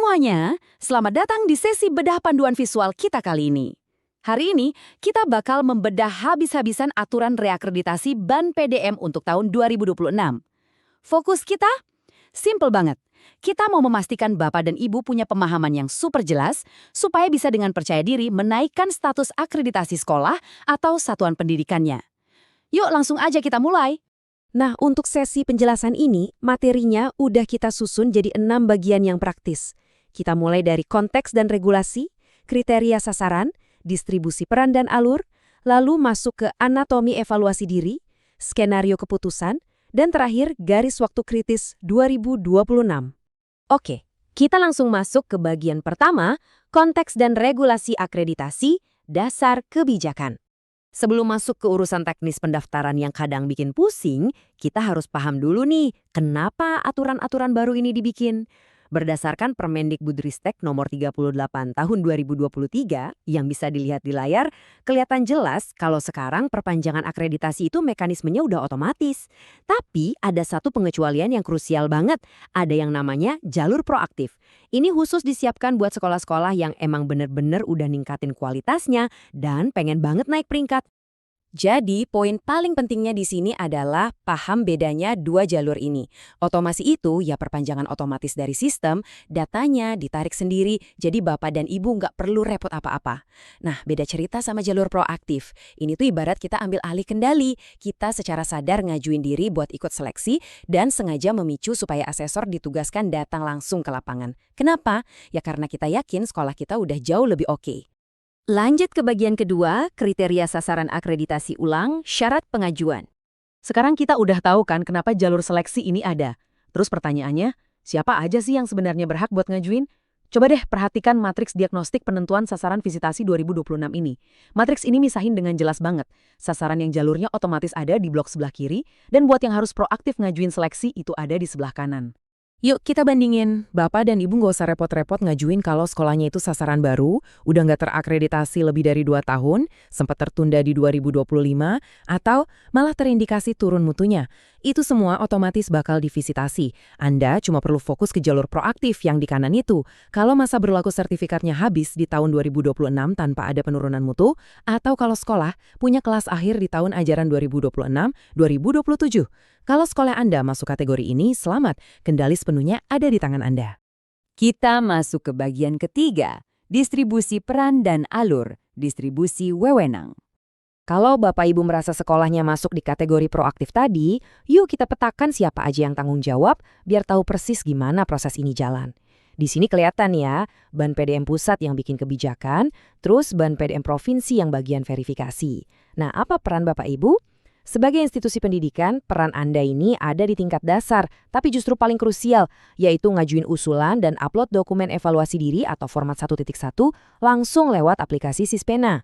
semuanya, selamat datang di sesi bedah panduan visual kita kali ini. Hari ini, kita bakal membedah habis-habisan aturan reakreditasi BAN PDM untuk tahun 2026. Fokus kita? Simple banget. Kita mau memastikan Bapak dan Ibu punya pemahaman yang super jelas supaya bisa dengan percaya diri menaikkan status akreditasi sekolah atau satuan pendidikannya. Yuk langsung aja kita mulai. Nah, untuk sesi penjelasan ini, materinya udah kita susun jadi 6 bagian yang praktis. Kita mulai dari konteks dan regulasi, kriteria sasaran, distribusi peran dan alur, lalu masuk ke anatomi evaluasi diri, skenario keputusan, dan terakhir garis waktu kritis 2026. Oke, kita langsung masuk ke bagian pertama, konteks dan regulasi akreditasi, dasar kebijakan. Sebelum masuk ke urusan teknis pendaftaran yang kadang bikin pusing, kita harus paham dulu nih, kenapa aturan-aturan baru ini dibikin. Berdasarkan Permendikbudristek nomor 38 tahun 2023 yang bisa dilihat di layar, kelihatan jelas kalau sekarang perpanjangan akreditasi itu mekanismenya udah otomatis. Tapi ada satu pengecualian yang krusial banget, ada yang namanya jalur proaktif. Ini khusus disiapkan buat sekolah-sekolah yang emang bener-bener udah ningkatin kualitasnya dan pengen banget naik peringkat. Jadi, poin paling pentingnya di sini adalah paham bedanya dua jalur ini. Otomasi itu ya perpanjangan otomatis dari sistem, datanya ditarik sendiri, jadi Bapak dan Ibu nggak perlu repot apa-apa. Nah, beda cerita sama jalur proaktif. Ini tuh ibarat kita ambil alih kendali, kita secara sadar ngajuin diri buat ikut seleksi dan sengaja memicu supaya asesor ditugaskan datang langsung ke lapangan. Kenapa? Ya karena kita yakin sekolah kita udah jauh lebih oke. Lanjut ke bagian kedua, kriteria sasaran akreditasi ulang, syarat pengajuan. Sekarang kita udah tahu kan kenapa jalur seleksi ini ada. Terus pertanyaannya, siapa aja sih yang sebenarnya berhak buat ngajuin? Coba deh perhatikan matriks diagnostik penentuan sasaran visitasi 2026 ini. Matriks ini misahin dengan jelas banget. Sasaran yang jalurnya otomatis ada di blok sebelah kiri, dan buat yang harus proaktif ngajuin seleksi itu ada di sebelah kanan. Yuk kita bandingin, Bapak dan Ibu nggak usah repot-repot ngajuin kalau sekolahnya itu sasaran baru, udah nggak terakreditasi lebih dari 2 tahun, sempat tertunda di 2025, atau malah terindikasi turun mutunya. Itu semua otomatis bakal divisitasi. Anda cuma perlu fokus ke jalur proaktif yang di kanan itu. Kalau masa berlaku sertifikatnya habis di tahun 2026 tanpa ada penurunan mutu, atau kalau sekolah punya kelas akhir di tahun ajaran 2026-2027. Kalau sekolah Anda masuk kategori ini, selamat, kendali sepenuhnya ada di tangan Anda. Kita masuk ke bagian ketiga, distribusi peran dan alur, distribusi wewenang. Kalau Bapak Ibu merasa sekolahnya masuk di kategori proaktif tadi, yuk kita petakan siapa aja yang tanggung jawab biar tahu persis gimana proses ini jalan. Di sini kelihatan ya, BAN PDM pusat yang bikin kebijakan, terus BAN PDM provinsi yang bagian verifikasi. Nah, apa peran Bapak Ibu? Sebagai institusi pendidikan, peran Anda ini ada di tingkat dasar, tapi justru paling krusial, yaitu ngajuin usulan dan upload dokumen evaluasi diri atau format 1.1 langsung lewat aplikasi Sispena.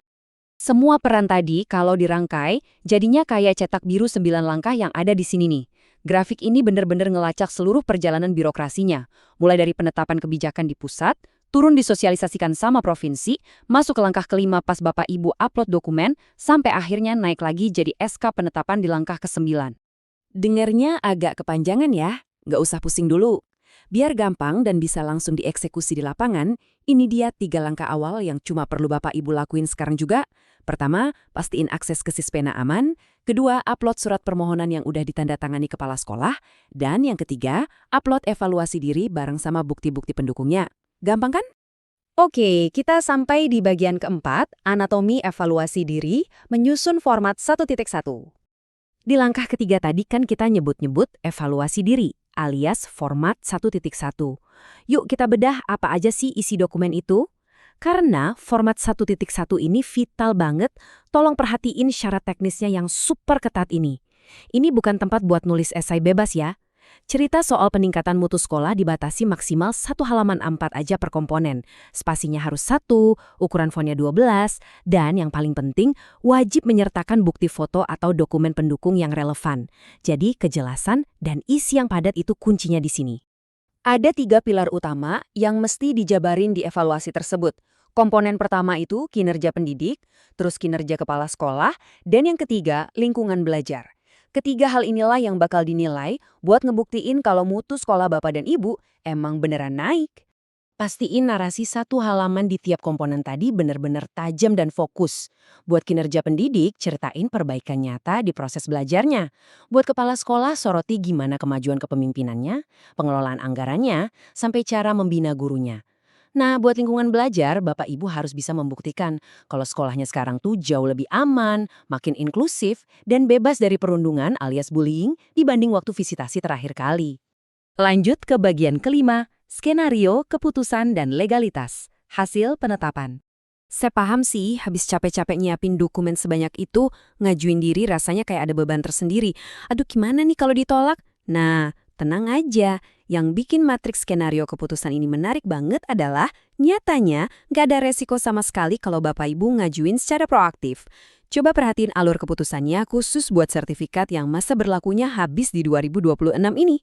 Semua peran tadi kalau dirangkai, jadinya kayak cetak biru 9 langkah yang ada di sini nih. Grafik ini benar-benar ngelacak seluruh perjalanan birokrasinya, mulai dari penetapan kebijakan di pusat, turun disosialisasikan sama provinsi, masuk ke langkah kelima pas Bapak Ibu upload dokumen, sampai akhirnya naik lagi jadi SK penetapan di langkah ke-9. Dengernya agak kepanjangan ya, nggak usah pusing dulu. Biar gampang dan bisa langsung dieksekusi di lapangan, ini dia 3 langkah awal yang cuma perlu Bapak Ibu lakuin sekarang juga. Pertama, pastiin akses ke Sispena aman. Kedua, upload surat permohonan yang udah ditandatangani kepala sekolah. Dan yang ketiga, upload evaluasi diri bareng sama bukti-bukti pendukungnya. Gampang kan? Oke, kita sampai di bagian keempat, anatomi evaluasi diri, menyusun format 1.1. Di langkah ketiga tadi kan kita nyebut-nyebut evaluasi diri, alias format 1.1. Yuk kita bedah apa aja sih isi dokumen itu? Karena format 1.1 ini vital banget, tolong perhatiin syarat teknisnya yang super ketat ini. Ini bukan tempat buat nulis esai bebas ya. Cerita soal peningkatan mutu sekolah dibatasi maksimal 1 halaman A4 aja per komponen. Spasinya harus 1, ukuran fontnya 12, dan yang paling penting, wajib menyertakan bukti foto atau dokumen pendukung yang relevan. Jadi kejelasan dan isi yang padat itu kuncinya di sini. Ada 3 pilar utama yang mesti dijabarin di evaluasi tersebut. Komponen pertama itu kinerja pendidik, terus kinerja kepala sekolah, dan yang ketiga lingkungan belajar. Ketiga hal inilah yang bakal dinilai buat ngebuktiin kalau mutu sekolah Bapak dan Ibu emang beneran naik. Pastiin narasi satu halaman di tiap komponen tadi benar-benar tajam dan fokus. Buat kinerja pendidik, ceritain perbaikan nyata di proses belajarnya. Buat kepala sekolah, soroti gimana kemajuan kepemimpinannya, pengelolaan anggarannya, sampai cara membina gurunya. Nah, buat lingkungan belajar, Bapak Ibu harus bisa membuktikan kalau sekolahnya sekarang tuh jauh lebih aman, makin inklusif, dan bebas dari perundungan alias bullying dibanding waktu visitasi terakhir kali. Lanjut ke bagian kelima, skenario, keputusan, dan legalitas. Hasil penetapan. Saya paham sih, habis capek-capek nyiapin dokumen sebanyak itu, ngajuin diri rasanya kayak ada beban tersendiri. Aduh, gimana nih kalau ditolak? Nah, tenang aja. Yang bikin matriks skenario keputusan ini menarik banget adalah nyatanya nggak ada resiko sama sekali kalau Bapak Ibu ngajuin secara proaktif. Coba perhatiin alur keputusannya khusus buat sertifikat yang masa berlakunya habis di 2026 ini.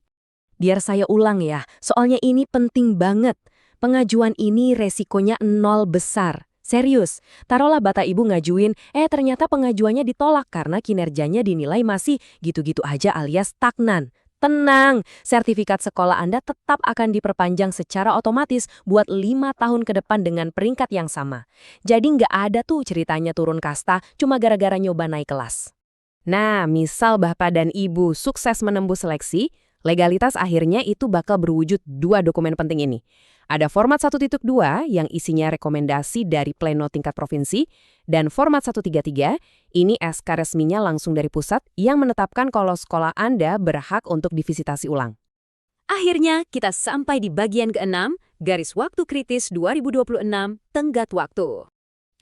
Biar saya ulang ya, soalnya ini penting banget. Pengajuan ini resikonya nol besar. Serius, taruhlah Bapak Ibu ngajuin, ternyata pengajuannya ditolak karena kinerjanya dinilai masih gitu-gitu aja alias stagnan. Tenang, sertifikat sekolah Anda tetap akan diperpanjang secara otomatis buat 5 tahun ke depan dengan peringkat yang sama. Jadi nggak ada tuh ceritanya turun kasta cuma gara-gara nyoba naik kelas. Nah, misal Bapak dan Ibu sukses menembus seleksi, legalitas akhirnya itu bakal berwujud 2 dokumen penting ini. Ada format 1.2 yang isinya rekomendasi dari pleno tingkat provinsi, dan format 133 ini SK resminya langsung dari pusat yang menetapkan kalau sekolah Anda berhak untuk divisitasi ulang. Akhirnya kita sampai di bagian ke-6, garis waktu kritis 2026, tenggat waktu.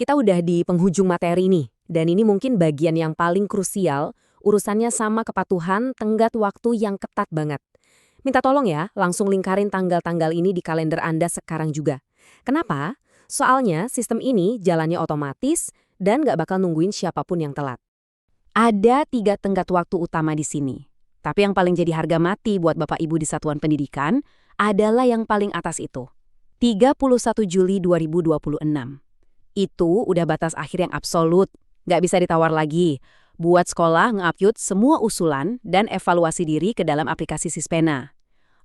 Kita udah di penghujung materi nih, dan ini mungkin bagian yang paling krusial, urusannya sama kepatuhan tenggat waktu yang ketat banget. Minta tolong ya, langsung lingkarin tanggal-tanggal ini di kalender Anda sekarang juga. Kenapa? Soalnya sistem ini jalannya otomatis dan nggak bakal nungguin siapapun yang telat. Ada 3 tenggat waktu utama di sini. Tapi yang paling jadi harga mati buat Bapak Ibu di satuan pendidikan adalah yang paling atas itu. 31 Juli 2026. Itu udah batas akhir yang absolut, nggak bisa ditawar lagi. Buat sekolah nge-upload semua usulan dan evaluasi diri ke dalam aplikasi Sispena.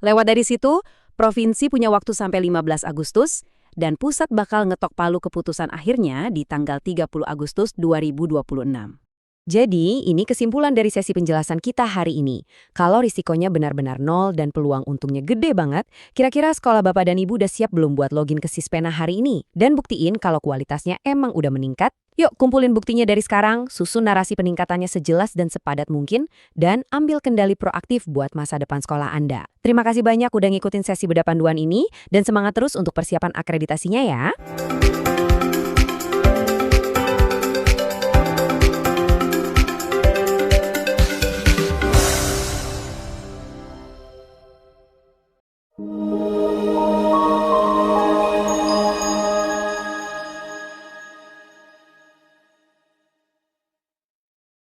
Lewat dari situ, provinsi punya waktu sampai 15 Agustus, dan pusat bakal ngetok palu keputusan akhirnya di tanggal 30 Agustus 2026. Jadi, ini kesimpulan dari sesi penjelasan kita hari ini. Kalau risikonya benar-benar nol dan peluang untungnya gede banget, kira-kira sekolah Bapak dan Ibu udah siap belum buat login ke Sispena hari ini? Dan buktiin kalau kualitasnya emang udah meningkat? Yuk, kumpulin buktinya dari sekarang, susun narasi peningkatannya sejelas dan sepadat mungkin, dan ambil kendali proaktif buat masa depan sekolah Anda. Terima kasih banyak udah ngikutin sesi bedah panduan ini, dan semangat terus untuk persiapan akreditasinya ya.